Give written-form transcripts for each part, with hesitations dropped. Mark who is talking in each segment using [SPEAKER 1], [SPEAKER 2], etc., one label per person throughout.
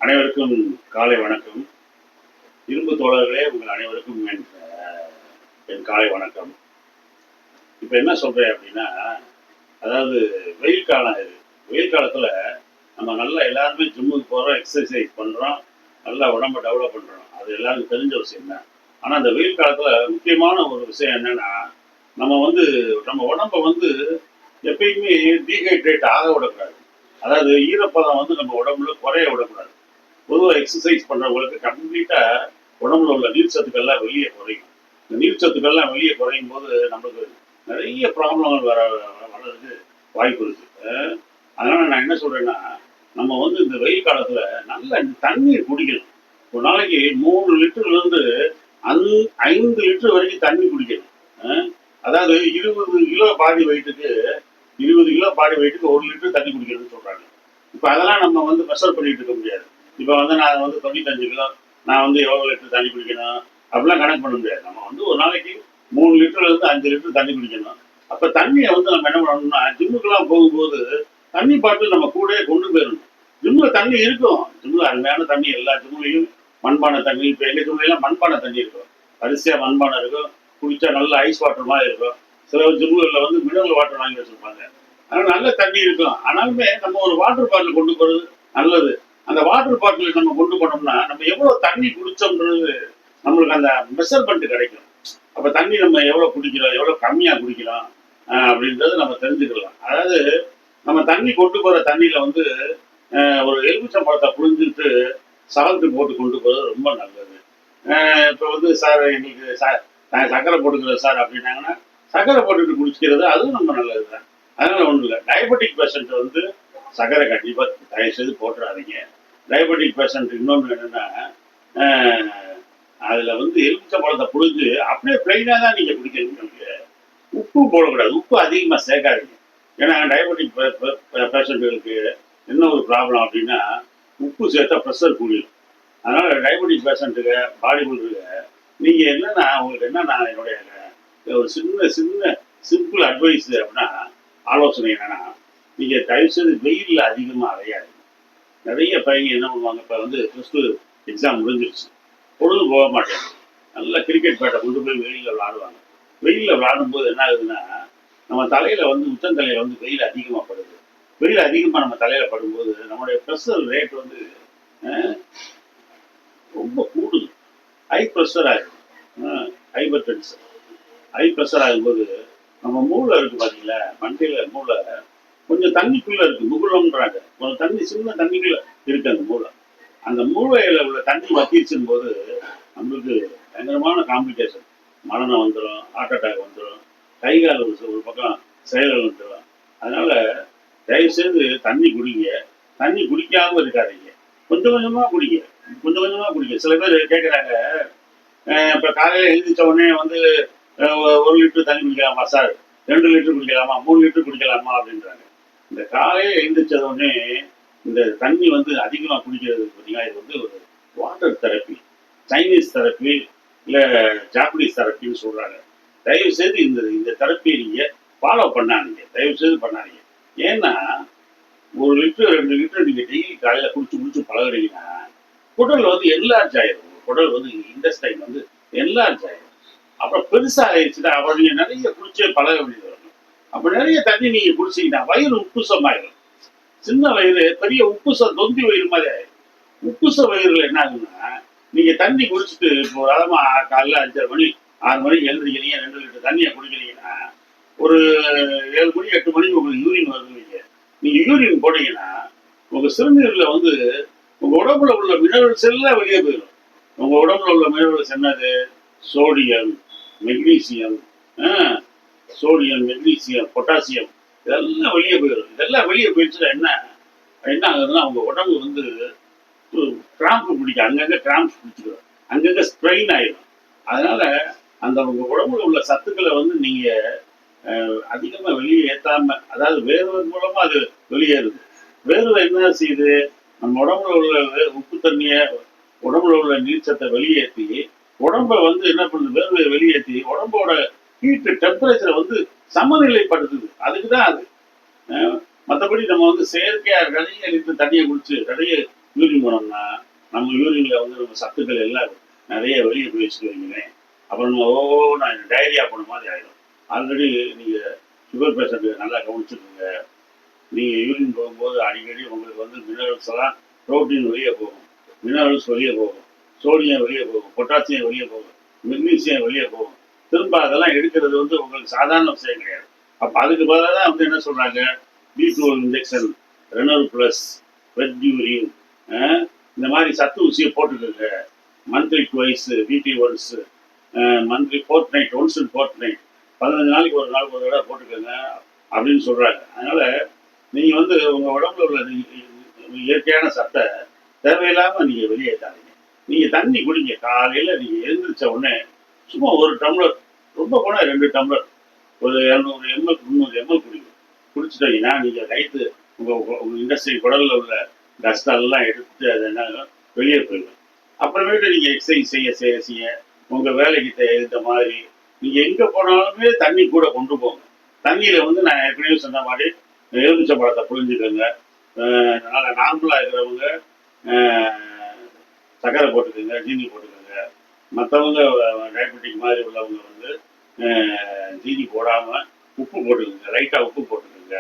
[SPEAKER 1] அனைவருக்கும் காலை வணக்கம். இரும்பு தோழர்களே, உங்கள் அனைவருக்கும் என் காலை வணக்கம். இப்போ என்ன சொல்றேன் அப்படின்னா, அதாவது வெயில் காலம் இது. வெயில் காலத்துல நம்ம நல்லா எல்லாருமே ஜிம்முக்கு போறோம், எக்ஸசைஸ் பண்றோம், நல்லா உடம்ப டெவலப் பண்றோம். அது எல்லாருக்கும் தெரிஞ்ச விஷயம் தான். ஆனா இந்த வெயில் காலத்துல முக்கியமான ஒரு விஷயம் என்னன்னா, நம்ம வந்து நம்ம உடம்ப வந்து எப்பயுமே டீஹைட்ரேட் ஆக விடக்கூடாது. அதாவது ஈரப்பதம் வந்து நம்ம உடம்புல குறைய விடக்கூடாது. பொதுவாக எக்ஸசைஸ் பண்றவங்களுக்கு கம்ப்ளீட்டா உடம்புல உள்ள நீர் சத்துக்கள்லாம் வெளியே குறையும். இந்த நீர் சத்துக்கள்லாம் வெளியே குறையும் போது நம்மளுக்கு நிறைய ப்ராப்ளங்கள் வர்றதுக்கு வாய்ப்பு இருக்கு. அதனால நான் என்ன சொல்றேன்னா, நம்ம வந்து இந்த வெயில் காலத்துல நல்ல தண்ணீர் குடிக்கணும். ஒரு நாளைக்கு 3 லிட்டர்ல இருந்து 5 லிட்டர் வரைக்கும் தண்ணி குடிக்கணும். அதாவது 20 கிலோ பாடி வெயிட்டுக்கு 1 லிட்டர் தண்ணி குடிக்கணும்னு சொல்றாங்க. இப்போ அதெல்லாம் நம்ம வந்து மெஷர் பண்ணிட்டு இருக்க முடியாது. இப்போ வந்து நான் வந்து 95 கிலோ, நான் வந்து எவ்வளோ லிட்டர் தண்ணி குடிக்கணும் அப்படிலாம் கணக்கு பண்ண முடியாது. நம்ம வந்து ஒரு நாளைக்கு 3 லிட்டர்ல இருந்து 5 லிட்டர் தண்ணி குடிக்கணும். அப்போ தண்ணியை வந்து நம்ம என்ன பண்ணணும்னா, ஜிம்முக்கெல்லாம் போகும்போது தண்ணி பாட்டில் நம்ம கூடயே கொண்டு போயிடணும். ஜிம்ல தண்ணி இருக்கும். ஜிம்ல அருமையான தண்ணி, எல்லா ஜிம்லையும் மண்பானை தண்ணி. இப்போ எங்கள் ஜிம்லாம் மண்பானை தண்ணி இருக்கும். வரிசையாக மண்பானை இருக்கும். குடிச்சா நல்ல ஐஸ் வாட்டர் மாதிரி இருக்கும். சில ஜிம்களில் வந்து மினரல் வாட்டர் வாங்கி வச்சிருப்பாங்க. ஆனால் நல்ல தண்ணி இருக்கும். ஆனாலுமே நம்ம ஒரு வாட்டர் பாட்டில் கொண்டு போகிறது நல்லது. அந்த வாட்டர் பாட்டில் நம்ம கொண்டு போனோம்னா நம்ம எவ்வளவு தண்ணி குடிச்சோம்ன்றது நம்மளுக்கு அந்த மெஷர்மெண்ட் கிடைக்கும். அப்ப தண்ணி நம்ம எவ்வளவு குடிக்கிறோம், எவ்வளவு கம்மியா குடிக்கிறோம் அப்படின்றது நம்ம தெரிஞ்சுக்கலாம். அதாவது நம்ம தண்ணி கொண்டு போற தண்ணியில வந்து ஒரு எலுமிச்சம்பழத்தை புழிஞ்சிட்டு சால்ட்டு போட்டு கொண்டு போறது ரொம்ப நல்லது. இப்போ வந்து சார் எங்களுக்கு நான் சர்க்கரை போட்டுக்கிறேன் சார் அப்படின்னாங்கன்னா, சர்க்கரை போட்டுட்டு குடிச்சிக்கிறது அதுவும் ரொம்ப நல்லது தான். அதனால ஒன்றும் இல்லை. டயபெட்டிக் பேஷண்ட் வந்து சர்க்கரை கண்டிப்பாக தயவு செய்து போட்டுறாதீங்க. டயபெட்டிக் பேஷண்ட் இன்னொன்று என்னன்னா, அதில் வந்து எலுமிச்சை பழத்தை புழிஞ்சு அப்படியே பிளைனாக தான் நீங்கள் குடிக்கணும். உப்பு போடக்கூடாது. உப்பு அதிகமாக சேர்க்காதீங்க. ஏன்னா டயபெட்டிக் பேஷண்ட்டுகளுக்கு என்ன ஒரு ப்ராப்ளம் அப்படின்னா, உப்பு சேர்த்தா ப்ரெஷர் கூடிடும். அதனால டயபெட்டிக் பேஷண்ட்டுக்கு பாடி பில்டருக்கு நீங்கள் என்னன்னா, உங்களுக்கு என்னன்னா என்னுடைய ஒரு சின்ன சின்ன சிம்பிள் அட்வைஸ் அப்படின்னா, ஆலோசனை என்னன்னா, நீங்கள் தயவுசெய்து வெயிலில் அதிகமாக அலையாது. நிறைய பையங்க என்ன பண்ணுவாங்க, இப்போ வந்து +2 எக்ஸாம் முடிஞ்சிருச்சு, பொழுது போக மாட்டேங்குது. நல்லா கிரிக்கெட் பேட்டை கொண்டு போய் வெயிலில் விளாடுவாங்க. வெயிலில் விளாடும்போது என்ன ஆகுதுன்னா, நம்ம தலையில் வந்து உச்சந்தலையில் வந்து வெயில் அதிகமாக படுது. வெயில் அதிகமாக நம்ம தலையில் படும்போது நம்மளுடைய ப்ரெஷர் ரேட் வந்து ரொம்ப கூடுது. ஹை ப்ரெஷர் ஆகிடும். ஹைப்பர் டென்ஷன், ஹை ப்ரெஷர் ஆகும்போது நம்ம மூளை இருக்குது பார்த்தீங்களா, மண்டையில் மூளை கொஞ்சம் தண்ணிக்குள்ளே இருக்குது, முகுளம்ன்றாங்க. கொஞ்சம் தண்ணி, சின்ன தண்ணிக்குள்ளே இருக்குது அந்த மூளை. அந்த மூளையில் உள்ள தண்ணி வத்திருச்சும் போது நம்மளுக்கு பயங்கரமான காம்ப்ளிகேஷன். மரணம் வந்துடும், ஹார்ட் அட்டாக் வந்துடும், கை கால் ஒரு பக்கம் செயல்கள் வந்துடும். அதனால் தயவுசெய்து தண்ணி குடிங்க. தண்ணி குடிக்காமல் இருக்காதீங்க. கொஞ்சம் கொஞ்சமாக குடிங்க, கொஞ்சம் கொஞ்சமாக குடிங்க. சில பேர் கேட்குறாங்க, இப்போ காலையில் எழுந்திரிச்ச உடனே வந்து 1 லிட்டர் தண்ணி குடிக்கலாமா சார், 2 லிட்டர் குடிக்கலாமா, 3 லிட்டர் குடிக்கலாமா அப்படின்றாங்க. இந்த காலையில் எழுந்திரிச்ச உடனே இந்த தண்ணி வந்து அதிகமாக குடிக்கிறது பார்த்தீங்கன்னா, இது வந்து ஒரு வாட்டர் தெரப்பி, சைனீஸ் தெரப்பி, இல்லை ஜாப்பனீஸ் தெரப்பின்னு சொல்கிறாங்க. தயவு செய்து இந்த இந்த தெரப்பியை நீங்கள் ஃபாலோ பண்ணாதீங்க, தயவு செய்து பண்ணாதீங்க. ஏன்னா 1 லிட்டர் 2 லிட்டர் நீங்கள் டெய்லி காலையில் குடிச்சு குடிச்சு பழகுறீங்கன்னா, குடல் வந்து என்லார்ஜ் ஆயிடும். குடல் வந்து இன்டெஸ்டைன் வந்து என்லார்ஜ் ஆயிடும். அப்புறம் பெருசாக ஆயிடுச்சுன்னா அப்புறம் நீங்கள் நிறைய குடிச்சே பழக வேண்டியது வரும். அப்போ நிறைய தண்ணி நீங்கள் குடிச்சிங்கன்னா வயிறு உப்புசமாயிடும். சின்ன வயிறு பெரிய உப்புசம் தொந்தி வயிறு மாதிரி ஆயிடும். உப்புச வயிறுல என்ன ஆகுதுன்னா, நீங்கள் தண்ணி குடிச்சிட்டு இப்போ ஒரு அளமாக காலையில் 5:30 மணி 6 மணிக்கு எழுந்திரிக்கிறீங்க, 2 லிட்டர் தண்ணியை குடிக்கிறீங்கன்னா, ஒரு 7 மணி 8 மணிக்கு உங்களுக்கு யூரின் வருவீங்க. நீங்கள் யூரின் போனீங்கன்னா உங்கள் சிறுநீரில் வந்து உங்கள் உடம்புல உள்ள மினரல்ஸ் எல்லாம் வெளியே போயிடும். உங்கள் உடம்புல உள்ள மினரல்ஸ் என்னது? Sodium, magnesium, sodium, magnesium, potassium, இதெல்லாம் வெளியே போயிடும். இதெல்லாம் வெளியே போயிடுச்சுன்னா என்ன என்ன ஆகுதுன்னா, அவங்க உடம்பு வந்து கிராம்ப் பிடிக்கும். அங்கங்கே கிராம்ப் பிடிச்சிடும், அங்கங்கே ஸ்ட்ரெயின் ஆயிடும். அதனால அந்த உங்க உடம்புல உள்ள சத்துக்களை வந்து நீங்க அதிகமா வெளியே ஏத்தாம, அதாவது வேர்வை மூலமா அது வெளியேறுது. வேர்வை என்ன செய்யுது? நம்ம உடம்புல உள்ள உப்பு தண்ணிய, உடம்புல உள்ள நீர்ச்சத்தை வெளியேற்றி உடம்ப வந்து என்ன பண்ணுது? வேர்வையை வெளியேற்றி உடம்போட ஹீட் டெம்பரேச்சரை வந்து சமநிலைப்படுத்துது. அதுக்கு தான் அது. மற்றபடி நம்ம வந்து செயற்கையா நிறைய லிட்டர் தண்ணியை குடிச்சு நிறைய யூரின் போனோம்னா நம்ம யூரின்ல வந்து நம்ம சத்துக்கள் எல்லாம் நிறைய வெளியே போய் வச்சுக்குவீங்களேன். அப்புறம் நம்ம நான் டைரியா போன மாதிரி ஆயிடும். ஆல்ரெடி நீங்கள் சுகர் பேஷண்ட்டு நல்லா கவனிச்சுக்கோங்க. நீங்கள் யூரின் போகும்போது அடிக்கடி உங்களுக்கு வந்து மினரல்ஸ் எல்லாம் ப்ரோட்டீன் வெளியே போகும், மினரல்ஸ் வெளியே போகும், சோடியம் வெளியே போகும், பொட்டாசியம் வெளியே போகும், மெக்னீசியம் வெளியே போகும். திரும்ப அதெல்லாம் எடுக்கிறது வந்து உங்களுக்கு சாதாரண விஷயம் கிடையாது. அப்போ அதுக்கு பதிலாக தான் வந்து என்ன சொல்கிறாங்க, B12 injection, renal plus, red urine, இந்த மாதிரி சத்து ஊசியை போட்டுக்கோங்க. Monthly twice, weekly once, monthly fourth night once and fourth night, 15 நாளைக்கு ஒரு நாள் ஒரு தடவை போட்டுக்கோங்க அப்படின்னு சொல்கிறாங்க. அதனால் நீங்கள் வந்து உங்கள் உடம்புல உள்ள இயற்கையான சத்தை தேவையில்லாமல் நீங்கள் வெளியேற்றாதீங்க. நீங்கள் தண்ணி குடிங்க. காலையில் நீங்கள் எழுந்திரிச்ச உடனே சும்மா ஒரு டம்ளர், ரொம்ப போனால் 2 டம்ளர், ஒரு 200 ml 300 ml குடிங்க. குடிச்சிட்டீங்கன்னா நீங்கள் நைட்டு உங்கள் இண்டஸ்ட்ரி குடலில் உள்ள டஸ்டெல்லாம் எடுத்து அதை என்ன வெளியே போயிடும். அப்புறமேட்டு நீங்கள் எக்ஸசைஸ் செய்ய செய்ய செய்ய உங்கள் வேலைக்கு தகுந்த மாதிரி நீங்கள் எங்கே போனாலுமே தண்ணி கூட கொண்டு போங்க. தண்ணியில் வந்து நான் ஏற்கனவே சொன்ன மாதிரி எலுமிச்சை பழத்தை புரிஞ்சுக்கோங்க. நார்மலாக இருக்கிறவங்க சர்க்கரை போட்டுக்கோங்க, ஜீனி போட்டுக்கோங்க. மற்றவங்க டயபெட்டிக் மாதிரி உள்ளவங்க வந்து ஜீனி போடாமல் உப்பு போட்டுக்கோங்க, லைட்டாக உப்பு போட்டுக்கோங்க.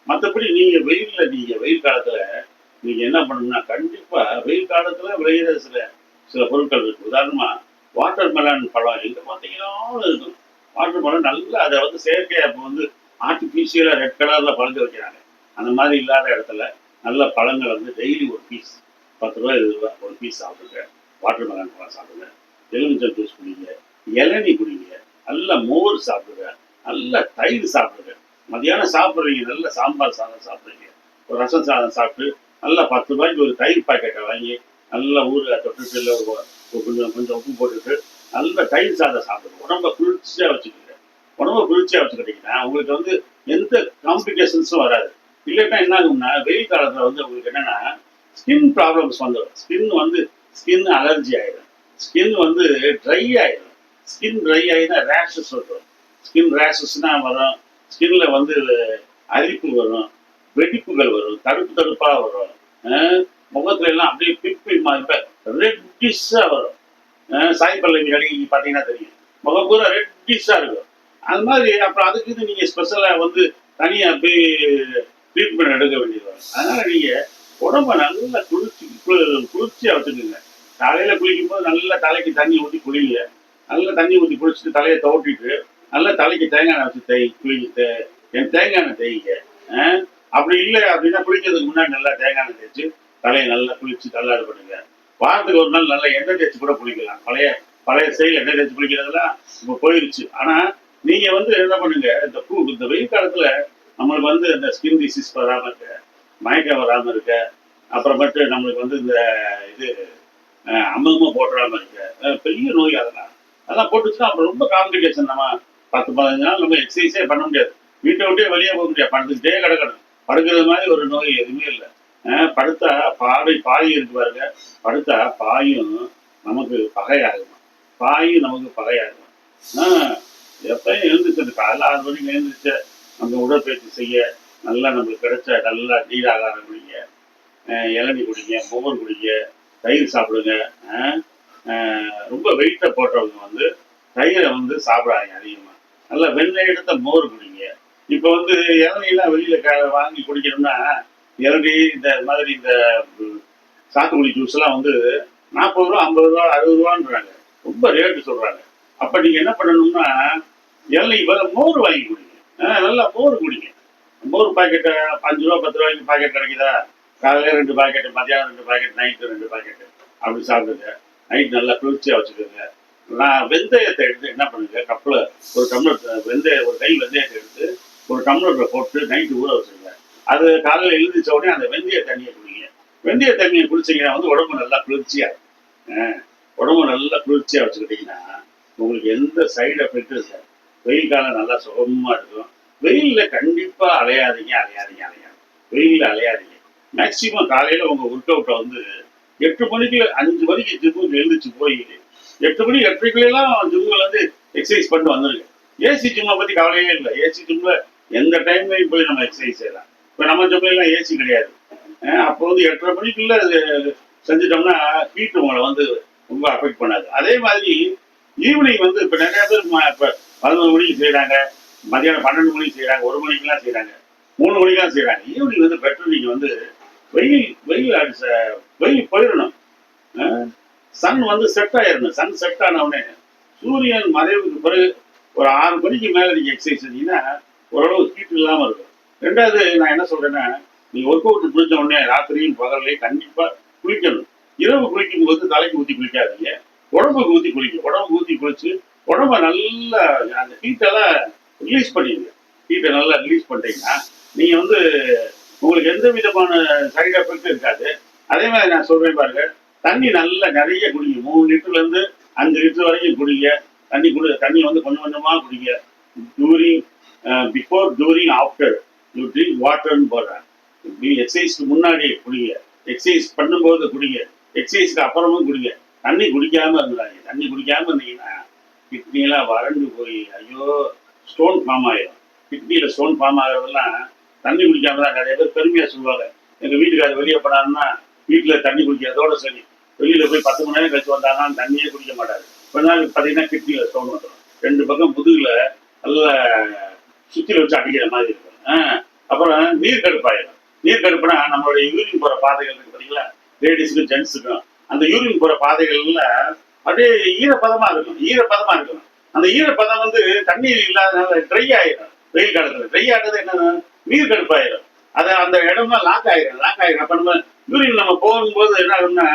[SPEAKER 1] மற்றபடி நீங்கள் வெயில் காலத்தில் நீங்கள் என்ன பண்ணணும்னா, கண்டிப்பாக வெயில் காலத்தில் விளையிற சில பொருட்கள் இருக்குது. உதாரணமாக வாட்டர் மெலன் பழம் எங்கே பார்த்தீங்கன்னாலும் இருக்கும். வாட்டர் மெலன் நல்லா அதை வந்து செயற்கையாக இப்போ வந்து ஆர்டிஃபிஷியலாக ரெட் கலரில் பழங்க வைக்கிறாங்க. அந்த மாதிரி இல்லாத இடத்துல நல்ல பழங்கள் வந்து டெய்லி ஒரு பீஸ், 10 ரூபா 20 ரூபா ஒரு பீஸ் சாப்பிடுங்க. வாட்டர் மெலன் பழம் சாப்பிடுங்க, எலுமிச்சை ஜூஸ் குடிங்க, இளநீ குடிங்க, நல்ல மோர் சாப்பிடுங்க, நல்ல தயிர் சாப்பிடுங்க. மதியானம் சாப்பிட்றீங்க, நல்ல சாம்பார் சாதம் சாப்பிட்றீங்க, ஒரு ரசம் சாதம் சாப்பிட்டு நல்லா 10 ரூபாய்க்கு ஒரு தயிர் பாக்கெட்டை வாங்கி நல்லா ஊறுகாய் தொட்டுட்டு இல்லை கொஞ்சம் கொஞ்சம் உப்பு போட்டுட்டு நல்ல தயிர் சாதம் சாப்பிடுங்க. உடம்ப குளிர்ச்சியாக வச்சுக்கோங்க. உடம்ப குளிர்ச்சியாக வச்சுக்கிட்டிங்கன்னா உங்களுக்கு வந்து எந்த காம்ப்ளிகேஷன்ஸும் வராது. இல்லைன்னா என்ன ஆகும்னா, வெயில் காலத்தில் வந்து உங்களுக்கு என்னென்னா ஸ்கின் ப்ராப்ளம்ஸ் வந்துடும். ஸ்கின் அலர்ஜி ஆகிடும், ஸ்கின் வந்து ட்ரை ஆகிடும். ஸ்கின் ட்ரை ஆகினா ரேஷஸ் வரும். ஸ்கின் ரேஷஸ்னால் வரும், ஸ்கின்ல வந்து அரிப்பு வரும், வெடிப்புகள் வரும், தடுப்பாக வரும். முகத்துல எல்லாம் அப்படியே பிப்பி ரெட்டிஷாக வரும். சாய் பல்லவி அடி பார்த்தீங்கன்னா தெரியும், முகம் பூரா ரெட்டிஷாக இருக்கும். அது மாதிரி அப்புறம் அதுக்கு நீங்கள் ஸ்பெஷலாக வந்து தனியாக போய் ட்ரீட்மெண்ட் எடுக்க வேண்டியது வரும். அதனால் நீங்கள் உடம்ப நல்லா குளிர்ச்சியாக வச்சுக்கோங்க. காலையில் குளிக்கும் போது நல்லா தலைக்கு தண்ணி ஊற்றி குளிங்க. நல்லா தண்ணி ஊற்றி குளிச்சுட்டு தலையை துவட்டிட்டு நல்லா தலைக்கு தேங்காய் எண்ணெய் வச்சு குளிக்க, என் தேங்காய் எண்ணெய் தேய்ங்க. அப்படி இல்லை அப்படின்னா குளிக்கிறதுக்கு முன்னாடி நல்லா தேங்காய் எண்ணெய் தேய்ச்சி தலையை நல்லா குளிச்சு தள்ளாடு பண்ணுங்க. வாரத்துக்கு ஒரு நாள் நல்லா எண்ணெய் தேய்ச்சி கூட குளிக்கலாம். பழைய ஸ்டைல் எண்ணெய் தேய்ச்சி குளிக்கிறதுலாம் இப்போ போயிடுச்சு. ஆனால் நீங்கள் வந்து என்ன பண்ணுங்க, இந்த வெயில் காலத்தில் நம்மளுக்கு வந்து இந்த ஸ்கின் டிசீஸ் வராமல் இருக்க, மயக்கம் வராமல் இருக்க, அப்புறமேட்டு நம்மளுக்கு வந்து இந்த இது அம்மகமாக போட்டுறாமல் இருக்க, பெரிய நோய் அதெல்லாம் போட்டுச்சுன்னா அப்புறம் ரொம்ப காம்ப்ளிகேஷன். நம்ம 10-15 நாள் நம்ம எக்ஸசைஸே பண்ண முடியாது, வீட்டை விட்டே வெளியே போக முடியாது, படுத்துக்கிட்டே கிடக்கணும். படுக்கிறது மாதிரி ஒரு நோய் எதுவுமே இல்லை. படுத்தா பாய் இருக்கு பாருங்க, படுத்தா பாயும் நமக்கு பகையாகுமா, பாயும் நமக்கு பகையாகுமா. எப்பயும் எழுந்திரிச்சது காலைல 6 மணிக்கு எழுந்திரிச்ச நம்ம உடற்பயிற்சி செய்ய நல்லா நம்மளுக்கு கிடைச்ச நல்லா நீராகாரம் குடிங்க, இளநீ குடிங்க, மோர் குடிங்க, தயிர் சாப்பிடுங்க. ரொம்ப வெயிட்டை போட்டவங்க வந்து தயிரை வந்து சாப்பிடாதீங்க அதிகமாக. நல்லா வெண்ணெய் எடுத்த மோர் குடிங்க. இப்போ வந்து இளநீலாம் வெளியில் வாங்கி குடிக்கணும்னா இளநீ இந்த மாதிரி இந்த சாத்துக்குடி ஜூஸ்லாம் வந்து 40 ரூபா 50 ரூபா 60 ரூபான்றாங்க, ரொம்ப ரேட்டு சொல்கிறாங்க. அப்போ நீங்கள் என்ன பண்ணணும்னா இளநீ மோர் வாங்கி குடிங்க. நல்லா மோர் குடிங்க. மோர் பாக்கெட்டு 5 ரூபா 10 ரூபாய்க்கு பாக்கெட் கிடைக்குதா, காலையில் 2 பாக்கெட்டு, மத்தியானம் 2 பாக்கெட், நைட்டு 2 பாக்கெட்டு அப்படி சாப்பிடுங்க. நைட் நல்லா குளிர்ச்சியாக வச்சுக்கோங்க. வெந்தயத்தை எடுத்து என்ன பண்ணுங்க, கப்பில் ஒரு டம்ளர் ஒரு கை வெந்தயத்தை எடுத்து ஒரு டம்ளரில் போட்டு நைட்டு ஊற வச்சுருங்க. அது காலையில் எழுந்திரிச்ச உடனே அந்த வெந்தய தண்ணியை குடிங்க. வெந்தய தண்ணியை குடிச்சிங்கன்னா வந்து உடம்பு நல்லா குளிர்ச்சியாக, உடம்பு நல்லா குளிர்ச்சியாக வச்சுக்கிட்டிங்கன்னா உங்களுக்கு எந்த சைடு எஃபெக்டும் இருக்காது. வெயில் காலம் நல்லா சுகமாக இருக்கும். வெயிலில் கண்டிப்பாக அலையாதீங்க. வெயிலில் அலையாதீங்க. மேக்சிமம் காலையில் உங்கள் ஒர்க் அவுட்டை வந்து 8 மணிக்கு 5 மணிக்கு ஜிம்முக்கு எழுந்திரிச்சு போய் 8 மணி 8:30 ஜிம்மில் வந்து எக்ஸசைஸ் பண்ணிட்டு வந்துருங்க. ஏசி ஜிம்மை பற்றி கவலையே இல்லை. ஏசி ஜிம்மில் எந்த டைம்லையும் போய் நம்ம எக்ஸசைஸ் செய்யலாம். இப்போ நம்ம ஜிம்லாம் ஏசி கிடையாது. அப்போ வந்து 8:30 மணிக்குள்ள அது செஞ்சுட்டோம்னா ஹீட் உங்களை வந்து ரொம்ப அஃபெக்ட் பண்ணாது. அதே மாதிரி ஈவினிங் வந்து இப்போ நிறைய பேர் இப்போ 11 மணிக்கு செய்கிறாங்க, மதியானம் 12 மணிக்கு செய்கிறாங்க, 1 மணிக்கெல்லாம் செய்கிறாங்க, 3 மணிக்கெல்லாம் செய்கிறாங்க. ஈவினிங் வந்து பெட்டர். நீங்கள் வந்து வெயில் வெயில் அடிச்ச வெயில் போயிடணும். சன் வந்து செட் ஆயிடணும். சன் செட் ஆன உடனே சூரியன் மறைவுக்கு பிறகு ஒரு 6 மணிக்கு மேலே நீங்கள் எக்ஸசைஸ் செஞ்சீங்கன்னா ஓரளவு ஹீட் இல்லாமல் இருக்கும். ரெண்டாவது நான் என்ன சொல்கிறேன்னா, நீங்கள் ஒர்க் அவுட் முடிஞ்ச உடனே ராத்திரியும் பகல்லையும் கண்டிப்பாக குளிக்கணும். இரவு குளிக்கும் போது தலைக்கு ஊற்றி குளிக்காதீங்க, உடம்புக்கு ஊற்றி குளிக்கும். உடம்புக்கு ஊற்றி குளிச்சு உடம்ப நல்லா அந்த ஹீட்டெல்லாம் ரிலீஸ் பண்ணிடுங்க. ஹீட்டை நல்லா ரிலீஸ் பண்ணிட்டீங்கன்னா நீங்கள் வந்து உங்களுக்கு எந்த விதமான சைடு எஃபெக்டும் இருக்காது. அதே மாதிரி நான் சொல்கிறேன் பாருங்க, தண்ணி நல்லா நிறைய குடிங்க. 3 லிட்டர்லேருந்து 5 லிட்டர் வரைக்கும் குடிங்க. தண்ணி வந்து கொஞ்சம் கொஞ்சமாக குடிங்க. During before, during, after you drink வாட்டர்னு போடுறேன். எக்ஸசைஸ்க்கு முன்னாடி குடிங்க, எக்ஸசைஸ் பண்ணும்போது குடிங்க, எக்ஸசைஸ்க்கு அப்புறமும் குடிங்க. தண்ணி குடிக்காம இருந்தாங்க. தண்ணி குடிக்காம இருந்தீங்கன்னா கிட்னியெல்லாம் வறண்டு போய் ஐயோ ஸ்டோன் ஃபார்ம் ஆயிடும். கிட்னியில் ஸ்டோன் ஃபார்ம் ஆகிறதெல்லாம் தண்ணி குடிக்காம தான். நிறைய பேர் பெருமையாக சொல்லுவாங்க, எங்கள் வீட்டுக்காரர் வெளியே போனாருன்னா வீட்டில் தண்ணி குடிக்கிறதோட சரி, வெளியில் போய் 10 மணி நேரம் கழிச்சு வந்தாங்கன்னா தண்ணியே குடிக்க மாட்டாரு. கொஞ்ச நாள் பார்த்தீங்கன்னா கிட்னியில் ஸ்டோன் வந்துடும். 2 பக்கம் முதுகில் நல்லா சுற்றில வச்சு அடிக்கிற மாதிரி இருக்கும். அப்புறம் நீர் கடுப்பாயிடும். நீர் கடுப்புனா நம்மளுடைய யூரின் போகிற பாதைகள் இருக்கு பார்த்தீங்களா, லேடிஸுக்கும் ஜென்ஸுக்கும். அந்த யூரின் போகிற பாதைகள்ல அப்படியே ஈரப்பதமாக இருக்கும். அந்த ஈரப்பதம் வந்து தண்ணீர் இல்லாதனால ட்ரை ஆயிடும். வெயில் காலத்தில் ட்ரை ஆகிறது என்னன்னா நீர் கடுப்பாயிடும். அதை அந்த இடம்லாம் லாக் ஆயிடும். அப்போ நம்ம யூரின் நம்ம போகும்போது என்ன ஆகும்னா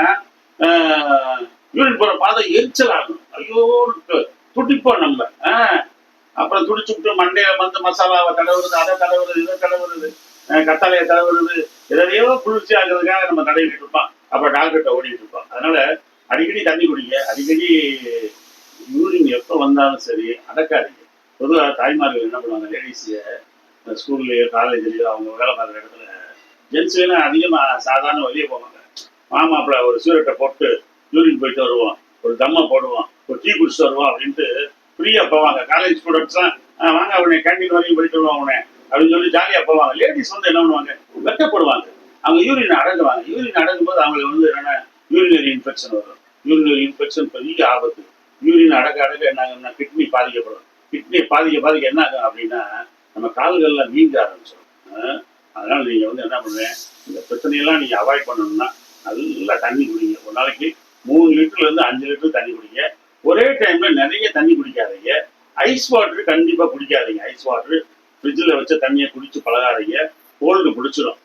[SPEAKER 1] யூரின் போகிற பாதை எரிச்சல் ஆகும். ஐயோ துடிப்போம் நம்ம. அப்புறம் துடிச்சுட்டு மண்டையில வந்து மசாலாவை தடவுறது, அதை தடவுறது, இதை தடவுறது, கத்தாழையை தடவுறது, எதையோ குளிர்ச்சி ஆகிறதுக்காக நம்ம தடவிட்டு இருப்போம். அப்புறம் டாக்டர்கிட்ட ஓடிட்டு இருப்போம். அதனால அடிக்கடி தண்ணி குடிங்க. அடிக்கடி யூரின் எப்போ வந்தாலும் சரி அடக்காதீங்க. பொதுவாக தாய்மார்கள் என்ன பண்ணுவாங்க, லேடிஸு ஸ்கூல்லையோ காலேஜ்லையோ அவங்க வேலை பார்க்குற இடத்துல ஜென்ஸ் வேணால் அதிகமாக சாதாரண வெளியே போவாங்க. மாமாப்பிள்ள ஒரு சூரட்டை போட்டு யூரின் போயிட்டு வருவோம், ஒரு தம்மை போடுவோம், ஒரு டீ குடிச்சிட்டு வருவோம் அப்படின்ட்டு ஃப்ரீயாக போவாங்க. காலேஜ் ஸ்டூடெண்ட்ஸ்லாம் வாங்க அவனே கேண்டீன் வரைக்கும் போயிட்டு வருவாங்க அவனே அப்படின்னு சொல்லி ஜாலியாக போவாங்க. லேடிஸ் வந்து என்ன பண்ணுவாங்க, வெட்டப்படுவாங்க. அவங்க யூரின் அடங்குவாங்க. யூரின் அடங்கும் போது அவங்களுக்கு வந்து என்னென்ன யூரினரி இன்ஃபெக்ஷன் வரும். யூரினரி இன்ஃபெக்ஷன் பெரிய ஆபத்து. யூரின் அடக்க என்ன ஆகும்னா கிட்னி பாதிக்கப்படும். கிட்னி பாதிக்க என்ன ஆகும் அப்படின்னா நம்ம கால்கள்லாம் வீங்க ஆரம்பிச்சிடும். அதனால நீங்கள் வந்து என்ன பண்ணுவேன், இந்த பிரச்சனையெல்லாம் நீங்கள் அவாய்ட் பண்ணணும்னா நல்லா தண்ணி குடிங்க. ஒரு நாளைக்கு 3 லிட்டர்லேருந்து 5 லிட்டர் தண்ணி குடிங்க. ஒரே டைம்ல நிறைய தண்ணி குடிக்காதீங்க. ஐஸ் வாட்டர் கண்டிப்பாக குடிக்காதீங்க. ஐஸ் வாட்டர் ஃப்ரிட்ஜில் வச்ச தண்ணியை குடிச்சு பழகாதீங்க, கோல்டு பிடிச்சிடும்.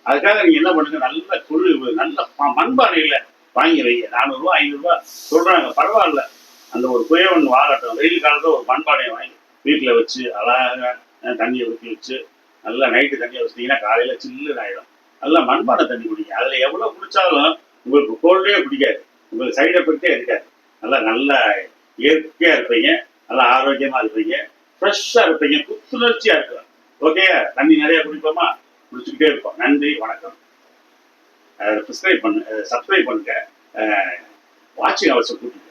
[SPEAKER 1] அதுக்காக நீங்கள் என்ன பண்ணுங்க, நல்ல குளிர் நல்ல மண்பானையில் வாங்கி வைங்க. 400 ரூபா 500 ரூபா சொல்கிறாங்க, பரவாயில்ல. அந்த ஒரு குயவன் வாழட்டும். வெயில் காலத்தில் ஒரு மண்பானையை வாங்கி வீட்டில் வச்சு அழகாக தண்ணியை ஊற்றி வச்சு நல்லா நைட்டு தண்ணியை வச்சிட்டிங்கன்னா காலையில் சில்லுன்னு ஆகிடும். நல்லா மண்பானை தண்ணி குடிங்க. அதில் எவ்வளோ குடித்தாலும் உங்களுக்கு கோல்டே பிடிக்காது, உங்களுக்கு சைடு எஃபெக்டே இருக்காது. நல்லா இயற்கையாக இருப்பீங்க, நல்லா ஆரோக்கியமாக இருப்பீங்க, ஃப்ரெஷ்ஷாக இருப்பீங்க, புத்துணர்ச்சியாக இருக்கலாம். ஓகே, தண்ணி நிறையா குடிப்போமா, குடிச்சுக்கிட்டே இருப்போம். நன்றி, வணக்கம். சப்ஸ்கிரைப் பண்ணுங்க, வாட்சிங் அவர்ஸை கூட்டிட்டு